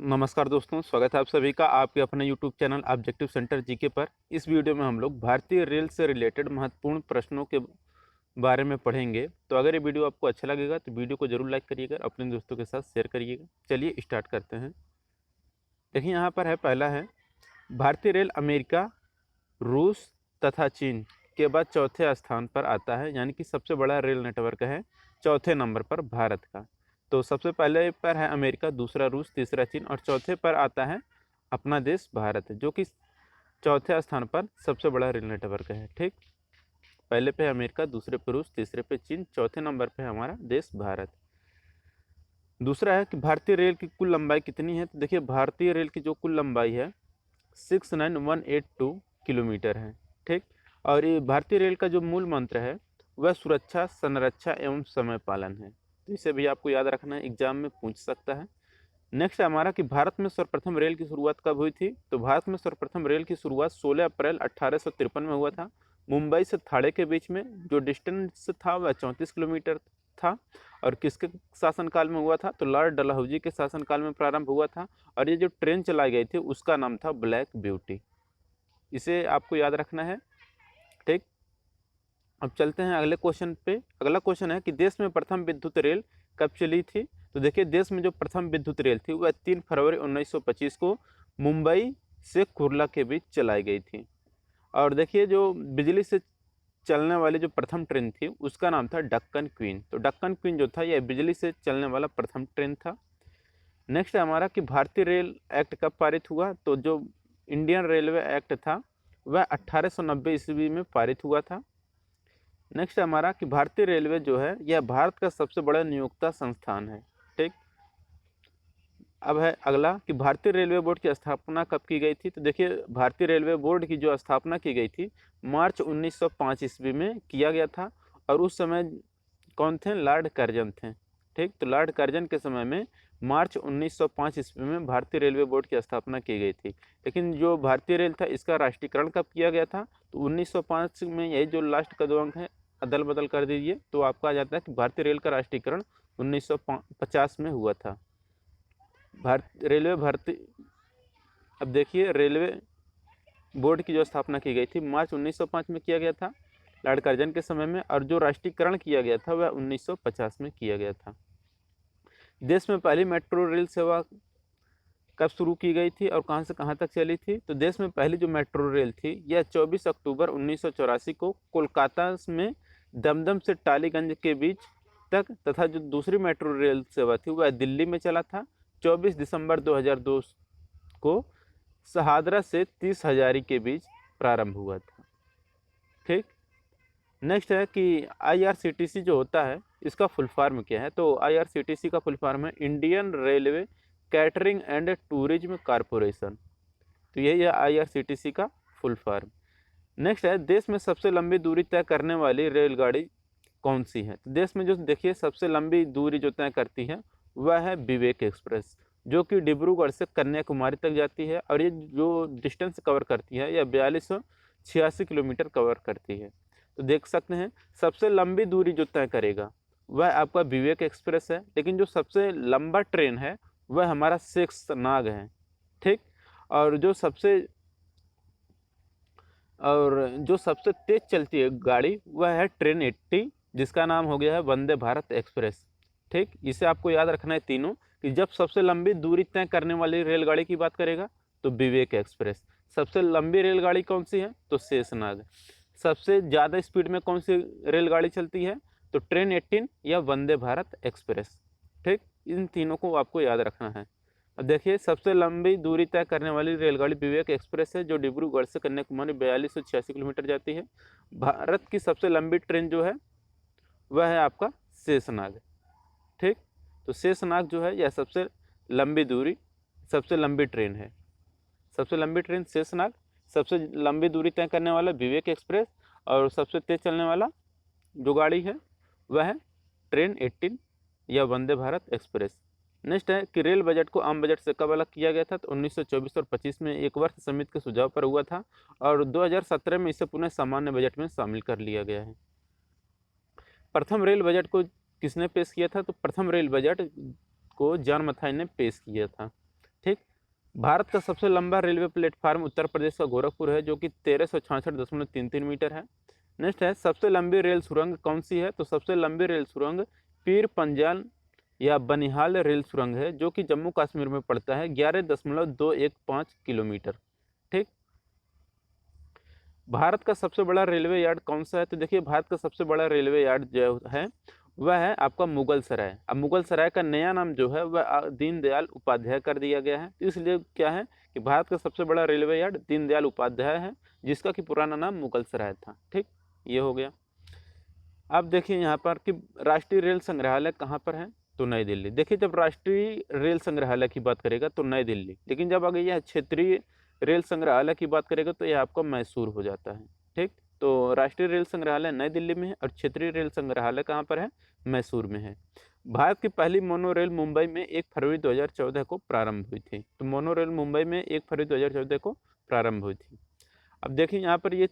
नमस्कार दोस्तों, स्वागत है आप सभी का आपके अपने YouTube channel objective centre GK पर। इस वीडियो में हम लोग भारतीय रेल से रिलेटेड महत्वपूर्ण प्रश्नों के बारे में पढ़ेंगे। तो अगर ये वीडियो आपको अच्छा लगेगा तो वीडियो को जरूर लाइक करिएगा, अपने दोस्तों के साथ शेयर करिएगा। चलिए स्टार्ट करते हैं। देखिए यहाँ पर है, पहला है भारतीय रेल अमेरिका, रूस तथा चीन के बाद चौथे स्थान पर आता है, यानी कि सबसे बड़ा रेल नेटवर्क है चौथे नंबर पर भारत का। तो सबसे पहले पर है अमेरिका, दूसरा रूस, तीसरा चीन और चौथे पर आता है अपना देश भारत, जो कि चौथे स्थान पर सबसे बड़ा रेल नेटवर्क है। ठीक, पहले पे अमेरिका, दूसरे पे रूस, तीसरे पे चीन, चौथे नंबर पे हमारा देश भारत। दूसरा है कि भारतीय रेल की कुल लंबाई कितनी है। तो देखिए भारतीय रेल की जो कुल लंबाई है 69182 किलोमीटर है। ठीक, और ये भारतीय रेल का जो मूल मंत्र है वह सुरक्षा, संरक्षा एवं समय पालन है। तो इसे भी आपको याद रखना है, एग्जाम में पूछ सकता है। नेक्स्ट है हमारा कि भारत में सर्वप्रथम रेल की शुरुआत कब हुई थी। तो भारत में सर्वप्रथम रेल की शुरुआत 16 अप्रैल 1853 में हुआ था। मुंबई से थाड़े के बीच में जो डिस्टेंस था वह 34 किलोमीटर था। और किसके शासनकाल में हुआ था। तो लॉर्ड डलहौजी के शासनकाल में प्रारंभ हुआ था। और ये जो ट्रेन चलाई गई थी उसका नाम था ब्लैक ब्यूटी। इसे आपको याद रखना है। ठीक, अब चलते हैं अगले क्वेश्चन पे। अगला क्वेश्चन है कि देश में प्रथम विद्युत रेल कब चली थी। तो देखिए देश में जो प्रथम विद्युत रेल थी वह 3 फरवरी 1925 को मुंबई से कुर्ला के बीच चलाई गई थी। और देखिए जो बिजली से चलने वाली जो प्रथम ट्रेन थी उसका नाम था डक्कन क्वीन। तो डक्कन क्वीन जो था यह बिजली से चलने वाला प्रथम ट्रेन था। नेक्स्ट है हमारा कि भारतीय रेल एक्ट कब पारित हुआ। तो जो इंडियन रेलवे एक्ट था वह 1890 ईस्वी में पारित हुआ था। नेक्स्ट है हमारा कि भारतीय रेलवे जो है यह भारत का सबसे बड़ा नियोक्ता संस्थान है। ठीक, अब है अगला कि भारतीय रेलवे बोर्ड की स्थापना कब की गई थी। तो देखिए भारतीय रेलवे बोर्ड की जो स्थापना की गई थी मार्च 1905 ईस्वी में किया गया था। और उस समय कौन थे, लॉर्ड कर्जन थे। ठीक, तो लॉर्ड कर्जन के समय में मार्च 1905 ईस्वी में भारतीय रेलवे बोर्ड की स्थापना की गई थी। लेकिन जो भारतीय रेल था इसका राष्ट्रीयकरण कब किया गया था। तो 1905 में, यही जो लास्ट का दो अंक है अदल बदल कर दीजिए तो आपका आ जाता है कि भारतीय रेल का राष्ट्रीयकरण 1950 में हुआ था। रेलवे भर्ती, अब देखिए रेलवे बोर्ड की जो स्थापना की गई थी मार्च 1905 में किया गया था लॉर्ड कर्जन के समय में। और जो राष्ट्रीयकरण किया गया था वह 1950 में किया गया था। देश में पहली मेट्रो रेल सेवा कब शुरू की गई थी और कहां से कहां तक चली थी। तो देश में पहली जो मेट्रो रेल थी यह 24 अक्टूबर 1984 को कोलकाता में दमदम से टालीगंज के बीच तक, तथा जो दूसरी मेट्रो रेल सेवा थी वह दिल्ली में चला था 24 दिसंबर 2002 को शहादरा से 30 हजारी के बीच प्रारंभ हुआ था। ठीक, नेक्स्ट है कि आईआरसीटीसी जो होता है इसका फुल फॉर्म क्या है। तो आईआरसीटीसी का फुल फॉर्म है Indian railway catering and tourism corporation. तो यही है आईआरसीटीसी का फुल फॉर्म। नेक्स्ट है देश में सबसे लंबी दूरी तय करने वाली रेलगाड़ी कौन सी है। तो देश में जो देखिए सबसे लंबी दूरी जो तय करती है वह है विवेक एक्सप्रेस, जो कि डिब्रूगढ़ से कन्याकुमारी तक जाती है। और ये जो डिस्टेंस कवर करती है यह 4286 किलोमीटर कवर करती है। तो देख सकते हैं सबसे लंबी दूरी जो तय करेगा वह आपका विवेक एक्सप्रेस है। लेकिन जो सबसे लंबा ट्रेन है वह हमारा शेषनाग है। ठीक, और जो सबसे तेज चलती है गाड़ी वह है ट्रेन 80, जिसका नाम हो गया है वंदे भारत एक्सप्रेस। ठीक, इसे आपको याद रखना है तीनों, कि जब सबसे लंबी दूरी तय करने वाली रेलगाड़ी की बात करेगा तो विवेक एक्सप्रेस। सबसे लंबी रेलगाड़ी कौन सी है, तो शेषनाग। सबसे ज़्यादा स्पीड में कौन सी रेलगाड़ी चलती है, तो ट्रेन 18 या वंदे भारत एक्सप्रेस। ठीक, इन तीनों को आपको याद रखना है। अब देखिए सबसे लंबी दूरी तय करने वाली रेलगाड़ी विवेक एक्सप्रेस है, जो डिब्रूगढ़ से कन्याकुमारी 4286 किलोमीटर जाती है। भारत की सबसे लंबी ट्रेन जो है वह है आपका शेषनाग। ठीक, तो शेषनाग जो है यह सबसे लंबी दूरी, सबसे लंबी ट्रेन है। सबसे लंबी ट्रेन शेषनाग, सबसे लंबी दूरी तय करने वाला विवेक एक्सप्रेस, और सबसे तेज चलने वाला जो गाड़ी है वह है ट्रेन 18 या वंदे भारत एक्सप्रेस। नेक्स्ट है कि रेल बजट को आम बजट से कब अलग किया गया था। तो 1924 और 25 में एक वर्ष समिति के सुझाव पर हुआ था। और 2017 में इसे पुनः सामान्य बजट में शामिल कर लिया गया है। प्रथम रेल बजट को किसने पेश किया था। तो प्रथम रेल बजट को जॉन मथाई ने पेश किया था। ठीक, भारत का सबसे लंबा रेलवे प्लेटफार्म उत्तर प्रदेश का गोरखपुर है, जो कि 1366.33 मीटर है। नेक्स्ट है, सबसे लंबी रेल सुरंग कौन सी है? तो सबसे लंबी रेल सुरंग पीर पंजाल या बनिहाल रेल सुरंग है, जो कि जम्मू कश्मीर में पड़ता है, 11.215 किलोमीटर। ठीक। भारत का सबसे बड़ा रेलवे यार्ड कौन सा है? तो देखिए, भारत का सबसे बड़ा रेलवे यार्ड जो है वह है आपका मुगल सराय। अब मुगल सराय का नया नाम जो है वह दीनदयाल उपाध्याय कर दिया गया है। तो इसलिए क्या है कि भारत का सबसे बड़ा रेलवे यार्ड दीनदयाल उपाध्याय है, जिसका कि पुराना नाम मुगल सराय था। ठीक, ये हो गया। अब देखिए यहाँ पर कि राष्ट्रीय रेल संग्रहालय कहाँ पर है? तो नई दिल्ली। देखिए, जब राष्ट्रीय रेल संग्रहालय की बात करेगा तो नई दिल्ली, लेकिन जब अगर यह क्षेत्रीय रेल संग्रहालय की बात करेगा तो यह आपका मैसूर हो जाता है। ठीक, तो राष्ट्रीय रेल संग्रहालय नई दिल्ली में है और क्षेत्रीय रेल संग्रहालय कहाँ पर है? मैसूर में है। भारत की पहली मोनो रेल मुंबई में 1 फरवरी 2014 को प्रारंभ हुई थी। तो मोनो रेल मुंबई में 1 फरवरी 2014 को प्रारंभ हुई थी। अब देखिए यहाँ पर ये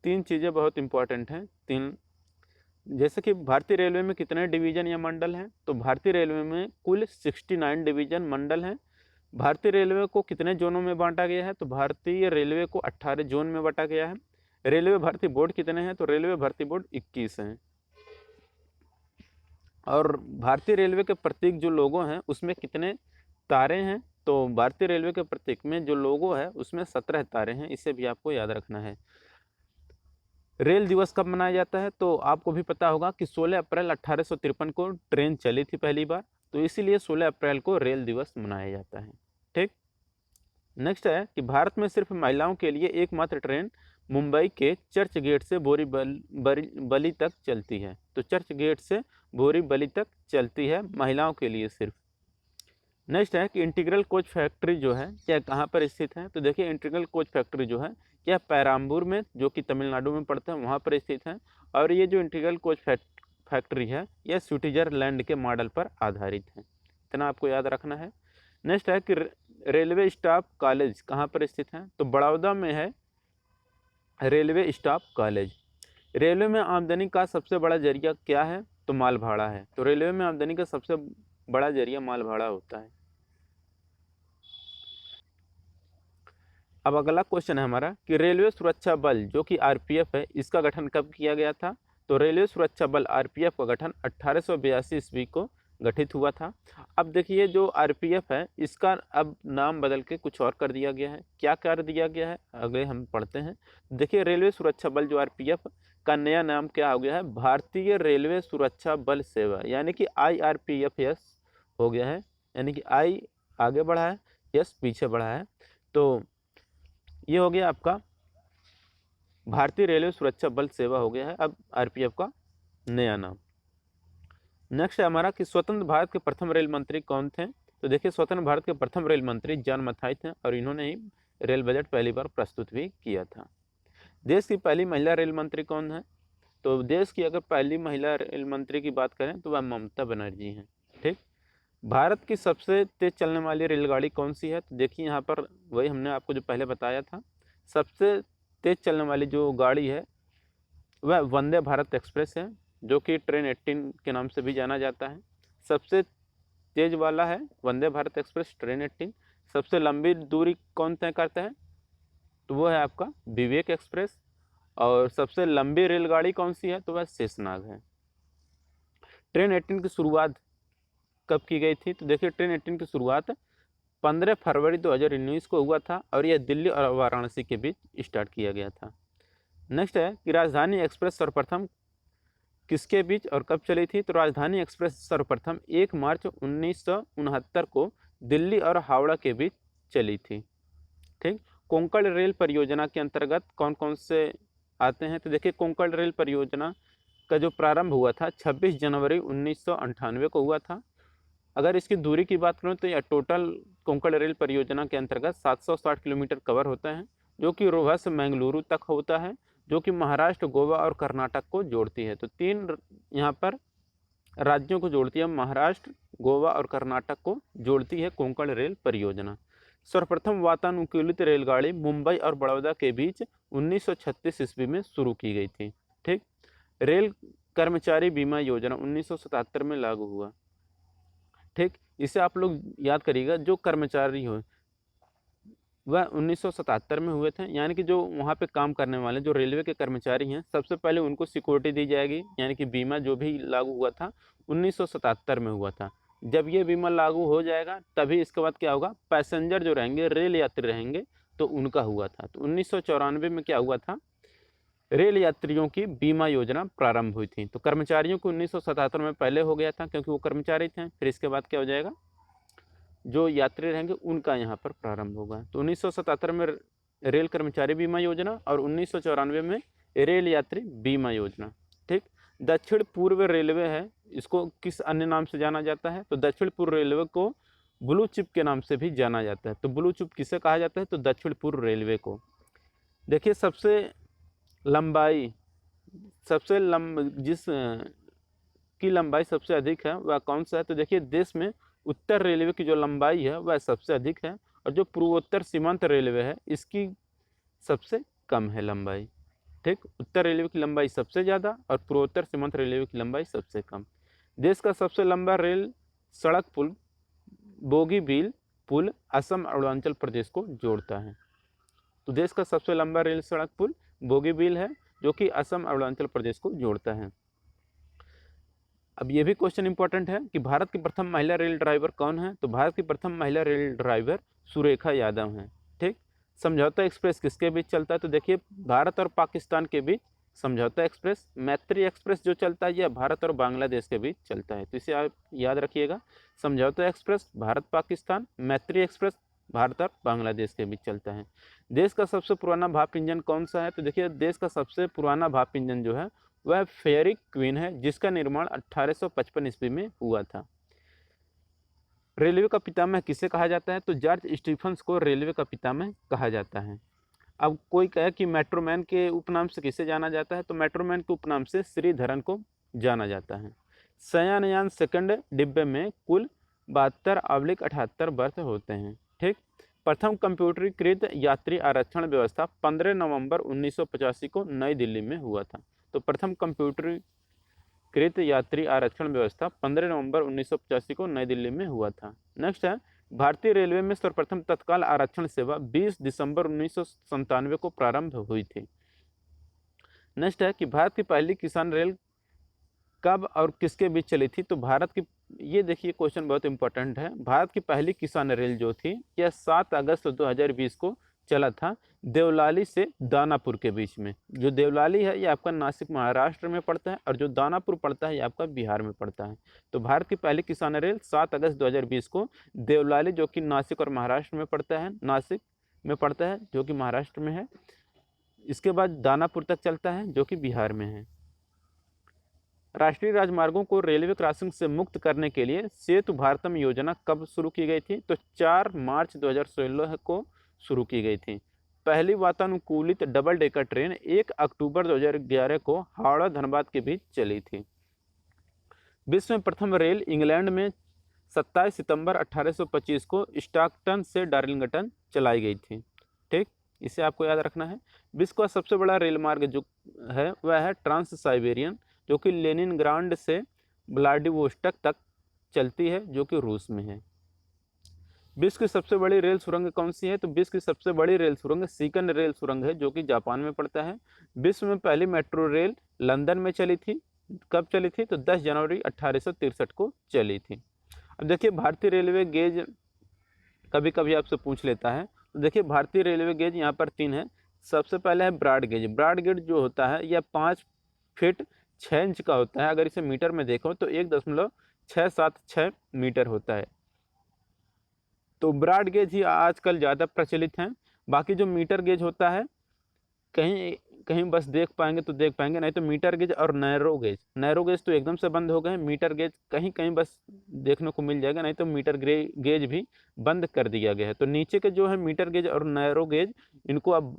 3 चीज़ें बहुत इंपॉर्टेंट हैं। जैसे कि भारतीय रेलवे में कितने डिवीजन या मंडल हैं? तो भारतीय रेलवे में कुल 69 डिवीजन मंडल हैं। भारतीय रेलवे को कितने जोनों में बांटा गया है? तो भारतीय रेलवे को 18 जोन में बांटा गया है। रेलवे भर्ती बोर्ड कितने हैं? तो रेलवे भर्ती बोर्ड 21 हैं। और भारतीय रेलवे के प्रतीक जो लोगो हैं उसमें कितने तारे हैं? तो भारतीय रेलवे के प्रतीक में जो लोगो है उसमें 17 तारे हैं। इसे भी आपको याद रखना है। रेल दिवस कब मनाया जाता है? तो आपको भी पता होगा कि 16 अप्रैल 1853 को ट्रेन चली थी पहली बार, तो इसीलिए 16 अप्रैल को रेल दिवस मनाया जाता है। ठीक। नेक्स्ट है कि भारत में सिर्फ महिलाओं के लिए एकमात्र ट्रेन मुंबई के चर्च गेट से बोरीवली तक चलती है। तो चर्च गेट से बोरीवली तक चलती है महिलाओं के लिए सिर्फ। नेक्स्ट है कि इंटीग्रल कोच फैक्ट्री जो है क्या कहाँ पर स्थित है? तो देखिए, इंटीग्रल कोच फैक्ट्री जो है क्या पेराम्बूर में, जो कि तमिलनाडु में पड़ता है, वहाँ पर स्थित है। और ये जो इंटीग्रल कोच फैक्ट्री है यह स्विट्जरलैंड के मॉडल पर आधारित है। इतना आपको याद रखना है। नेक्स्ट है कि रेलवे स्टाफ कॉलेज कहाँ पर स्थित है? तो बड़ौदा में है रेलवे स्टाफ कॉलेज। रेलवे में आमदनी का सबसे बड़ा जरिया क्या है? तो माल भाड़ा है। तो रेलवे में आमदनी का सबसे बड़ा जरिया माल भाड़ा होता है। अब अगला क्वेश्चन है हमारा कि रेलवे सुरक्षा बल जो कि आरपीएफ है, इसका गठन कब किया गया था? तो रेलवे सुरक्षा बल आरपीएफ का गठन 1882 ईस्वी को गठित हुआ था। अब देखिए, जो आरपीएफ है इसका अब नाम बदल के कुछ और कर दिया गया है। क्या कर दिया गया है अगले हम पढ़ते हैं। देखिए, रेलवे सुरक्षा बल जो आरपीएफ का नया नाम क्या हो गया है? भारतीय रेलवे सुरक्षा बल सेवा, यानी कि IRPF हो गया है। यानी कि आई आगे बढ़ा है, यस पीछे बढ़ा है। तो ये हो गया आपका भारतीय रेलवे सुरक्षा बल सेवा हो गया है अब आरपीएफ का नया नाम। नेक्स्ट है हमारा कि स्वतंत्र भारत के प्रथम रेल मंत्री कौन थे? तो देखिए, स्वतंत्र भारत के प्रथम रेल मंत्री जॉन मथाई थे और इन्होंने ही रेल बजट पहली बार प्रस्तुत भी किया था। देश की पहली महिला रेल मंत्री कौन है? तो देश की अगर पहली महिला रेल मंत्री की बात करें तो वह ममता बनर्जी हैं। ठीक। भारत की सबसे तेज चलने वाली रेलगाड़ी कौन सी है? तो देखिए यहाँ पर वही हमने आपको जो पहले बताया था, सबसे तेज चलने वाली जो गाड़ी है वह वंदे भारत एक्सप्रेस है, जो कि ट्रेन 18 के नाम से भी जाना जाता है। सबसे तेज वाला है वंदे भारत एक्सप्रेस ट्रेन 18। सबसे लंबी दूरी कौन तय करता है? तो वो है आपका विवेक एक्सप्रेस। और सबसे लंबी रेलगाड़ी कौन सी है? तो वह शेषनाग है। ट्रेन 18 की शुरुआत कब की गई थी? तो देखिए, ट्रेन 18 की शुरुआत 15 फरवरी 2019 को हुआ था और यह दिल्ली और वाराणसी के बीच स्टार्ट किया गया था। नेक्स्ट है कि राजधानी एक्सप्रेस सर्वप्रथम किसके बीच और कब चली थी? तो राजधानी एक्सप्रेस सर्वप्रथम 1 मार्च 1969 को दिल्ली और हावड़ा के बीच चली थी। ठीक। कोंकण रेल परियोजना के अंतर्गत कौन कौन से आते हैं? तो देखिए, कोंकण रेल परियोजना का जो प्रारंभ हुआ था 26 जनवरी 1998 को हुआ था। अगर इसकी दूरी की बात करूँ तो यह टोटल कोंकण रेल परियोजना के अंतर्गत 760 किलोमीटर कवर होता है, जो कि रोहा से मंगलुरु तक होता है, जो कि महाराष्ट्र, गोवा और कर्नाटक को जोड़ती है। तो 3 यहाँ पर राज्यों को जोड़ती है, महाराष्ट्र, गोवा और कर्नाटक को जोड़ती है कोंकण रेल परियोजना। सर्वप्रथम वातानुकूलित रेलगाड़ी मुंबई और बड़ौदा के बीच 1936 ईस्वी में शुरू की गई थी। ठीक। रेल कर्मचारी बीमा योजना 1977 में लागू हुआ। ठीक। इसे आप लोग याद करिएगा, जो कर्मचारी हो वह 1977 में हुए थे। यानी कि जो वहाँ पे काम करने वाले जो रेलवे के कर्मचारी हैं, सबसे पहले उनको सिक्योरिटी दी जाएगी, यानी कि बीमा जो भी लागू हुआ था 1977 में हुआ था। जब ये बीमा लागू हो जाएगा तभी इसके बाद क्या होगा, पैसेंजर जो रहेंगे, रेल यात्री रहेंगे, तो उनका हुआ था। तो 1994 में क्या हुआ था, रेल यात्रियों की बीमा योजना प्रारंभ हुई थी। तो कर्मचारियों को 1977 में पहले हो गया था क्योंकि वो कर्मचारी थे। फिर इसके बाद क्या हो जाएगा, जो यात्री रहेंगे उनका यहाँ पर प्रारंभ होगा। तो 1977 में रेल कर्मचारी बीमा योजना और 1994 में रेल यात्री बीमा योजना। ठीक। दक्षिण पूर्व रेलवे है, इसको किस अन्य नाम से जाना जाता है, तो दक्षिण पूर्व रेलवे को ब्लू चिप के नाम से भी जाना जाता है। तो ब्लू चिप किसे कहा जाता है, तो दक्षिण पूर्व रेलवे को। देखिए सबसे लंबाई, जिस की लंबाई सबसे अधिक है वह कौन सा है, तो देखिए देश में उत्तर रेलवे की जो लंबाई है वह सबसे अधिक है, और जो पूर्वोत्तर सीमांत रेलवे है इसकी सबसे कम है लंबाई। ठीक। उत्तर रेलवे की लंबाई सबसे ज़्यादा और पूर्वोत्तर सीमांत रेलवे की लंबाई सबसे कम। देश का सबसे लंबा रेल सड़क पुल बोगीबील पुल असम अरुणाचल प्रदेश को जोड़ता है। तो देश का सबसे लंबा रेल सड़क पुल बोगीबील है, जो कि असम अरुणाचल प्रदेश को जोड़ता है। अब ये भी क्वेश्चन इंपॉर्टेंट है कि भारत की प्रथम महिला रेल ड्राइवर कौन है, तो भारत की प्रथम महिला रेल ड्राइवर सुरेखा यादव हैं। ठीक। समझौता एक्सप्रेस किसके बीच चलता है, तो देखिए भारत और पाकिस्तान के बीच समझौता एक्सप्रेस। मैत्री एक्सप्रेस जो चलता है यह भारत और बांग्लादेश के बीच चलता है, तो इसे आप याद रखिएगा। समझौता एक्सप्रेस भारत पाकिस्तान, मैत्री एक्सप्रेस भारत और बांग्लादेश के बीच चलता है। देश का सबसे पुराना भाप इंजन कौन सा है, तो देखिए देश का सबसे पुराना भाप इंजन जो है वह फेयरी क्वीन है, जिसका निर्माण 1855 ईस्वी में हुआ था। रेलवे का पितामह किसे कहा जाता है, तो जॉर्ज स्टीफंस को रेलवे का पितामह कहा जाता है। अब कोई कहे कि मेट्रोमैन के उपनाम से किसे जाना जाता है, तो मेट्रोमैन के उपनाम से श्रीधरन को जाना जाता है। शयनयान सेकंड डिब्बे में कुल 72/78 बर्थ होते हैं। ठीक। प्रथम कंप्यूटरीकृत यात्री आरक्षण व्यवस्था 15 नवंबर 1985 को नई दिल्ली में हुआ था। तो प्रथम कंप्यूटरीकृत यात्री आरक्षण व्यवस्था 15 नवंबर 1985 को नई दिल्ली में हुआ था। नेक्स्ट है, भारतीय रेलवे में सर्वप्रथम तत्काल आरक्षण सेवा 20 दिसंबर 1997 को प्रारंभ हुई थी। नेक्स्ट है कि भारत की पहली किसान रेल कब और किसके बीच चली थी, तो भारत की, ये देखिए क्वेश्चन बहुत इंपॉर्टेंट है। भारत की पहली किसान रेल जो थी यह 7 अगस्त 2020 को चला था, देवलाली से दानापुर के बीच में। जो देवलाली है ये आपका नासिक महाराष्ट्र में पड़ता है, और जो दानापुर पड़ता है ये आपका बिहार में पड़ता है। तो भारत की पहली किसान रेल 7 अगस्त 2020 को देवलाली, जो कि नासिक और महाराष्ट्र में पड़ता है, नासिक में पड़ता है जो कि महाराष्ट्र में है, इसके बाद दानापुर तक चलता है जो कि बिहार में है। राष्ट्रीय राजमार्गों को रेलवे क्रॉसिंग से मुक्त करने के लिए सेतु भारतम योजना कब शुरू की गई थी, तो 4 मार्च 2016 को शुरू की गई थी। पहली वातानुकूलित डबल डेकर ट्रेन 1 अक्टूबर 2011 को हावड़ा धनबाद के बीच चली थी। विश्व में प्रथम रेल इंग्लैंड में 27 सितंबर 1825 को स्टॉकटन से डार्लिंगटन चलाई गई थी। ठीक। इसे आपको याद रखना है। विश्व का सबसे बड़ा रेल मार्ग जो है वह है ट्रांस साइबेरियन, जो कि लेनिनग्राड से व्लादिवोस्टोक तक चलती है, जो कि रूस में है। विश्व की सबसे बड़ी रेल सुरंग कौन सी है, तो विश्व की सबसे बड़ी रेल सुरंग सिकन रेल सुरंग है, जो कि जापान में पड़ता है। विश्व में पहली मेट्रो रेल लंदन में चली थी। कब चली थी, तो 10 जनवरी 1863 को चली थी। अब देखिए भारतीय रेलवे गेज कभी कभी आपसे पूछ लेता है, तो देखिए भारतीय रेलवे गेज यहाँ पर 3 है। सबसे पहले है ब्रॉड गेज। ब्रॉड गेज जो होता है यह 5 फीट 6 इंच का होता है। अगर इसे मीटर में देखो तो 1.676 मीटर होता है। तो ब्रॉड गेज ही आजकल ज़्यादा प्रचलित हैं। बाकी जो मीटर गेज होता है कहीं कहीं बस देख पाएंगे तो देख पाएंगे, नहीं तो मीटर गेज और नैरो गेज। नैरो गेज तो एकदम से बंद हो गए हैं, मीटर गेज कहीं कहीं बस देखने को मिल जाएगा, नहीं तो मीटर गेज भी बंद कर दिया गया है। तो नीचे के जो है मीटर गेज और नैरो गेज, इनको अब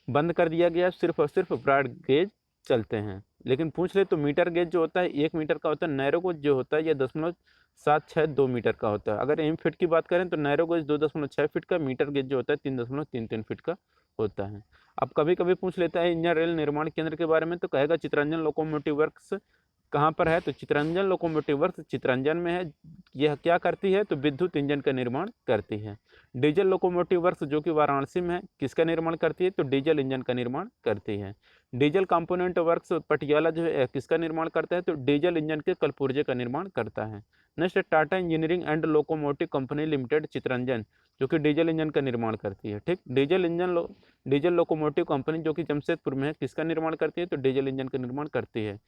बंद कर दिया गया है, सिर्फ और सिर्फ ब्रॉड गेज चलते हैं। लेकिन पूछ ले तो मीटर गेज जो होता है 1 मीटर का होता है, नैरो गेज जो होता है यह 0.762 मीटर का होता है। अगर एम फीट की बात करें तो नैरो गेज 2.6 फीट का, मीटर गेज जो होता है 3.33 फीट का होता है। अब कभी कभी पूछ लेता है इंडियन रेल निर्माण केंद्र के बारे में, तो कहेगा चितरंजन लोकोमोटिव वर्क्स कहाँ पर है, तो चितरंजन लोकोमोटिव वर्क्स चितरंजन में है। यह क्या करती है, तो विद्युत इंजन का निर्माण करती है। डीजल लोकोमोटिव वर्क्स जो कि वाराणसी में है, किसका निर्माण करती है, तो डीजल इंजन का निर्माण करती है। डीजल कंपोनेंट वर्क्स पटियाला जो है किसका निर्माण करता है, तो डीजल इंजन के कलपुर्जे का निर्माण करता है। Next Tata engineering and locomotive company limited Chittaranjan जो कि डीजल इंजन का निर्माण करती है। ठीक, डीजल लोकोमोटिव कंपनी जो कि जमशेदपुर में है, किसका निर्माण करती है, तो डीजल इंजन का निर्माण करती है।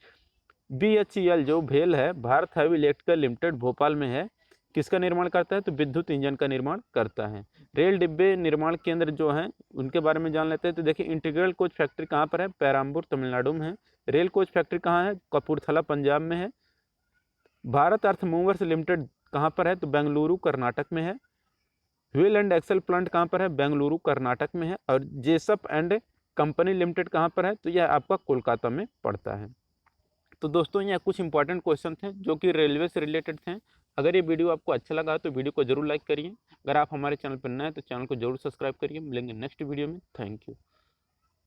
BHEL जो भेल है, Bharat heavy electrical limited Bhopal में है, किसका निर्माण करता है, तो विद्युत इंजन का निर्माण करता है। रेल डिब्बे निर्माण केंद्र जो हैं उनके बारे में जान लेते हैं। तो देखिए इंटीग्रल कोच फैक्ट्री कहाँ पर है, पेराम्बूर तमिलनाडु में है। रेल कोच फैक्ट्री कहाँ है, कपूरथला पंजाब में है। भारत अर्थ मूवर्स लिमिटेड कहाँ पर है, तो बेंगलुरु कर्नाटक में है। व्हील एंड एक्सल प्लांट कहाँ पर है, बेंगलुरु कर्नाटक में है। और जेसप एंड कंपनी लिमिटेड कहाँ पर है, तो यह आपका कोलकाता में पड़ता है। तो दोस्तों यह कुछ इंपॉर्टेंट क्वेश्चन थे जो कि रेलवे से रिलेटेड थे। अगर ये वीडियो आपको अच्छा लगा तो वीडियो को जरूर लाइक करिए। अगर आप हमारे चैनल पर नए हैं तो चैनल को जरूर सब्सक्राइब करिए। मिलेंगे नेक्स्ट वीडियो में। Thank you.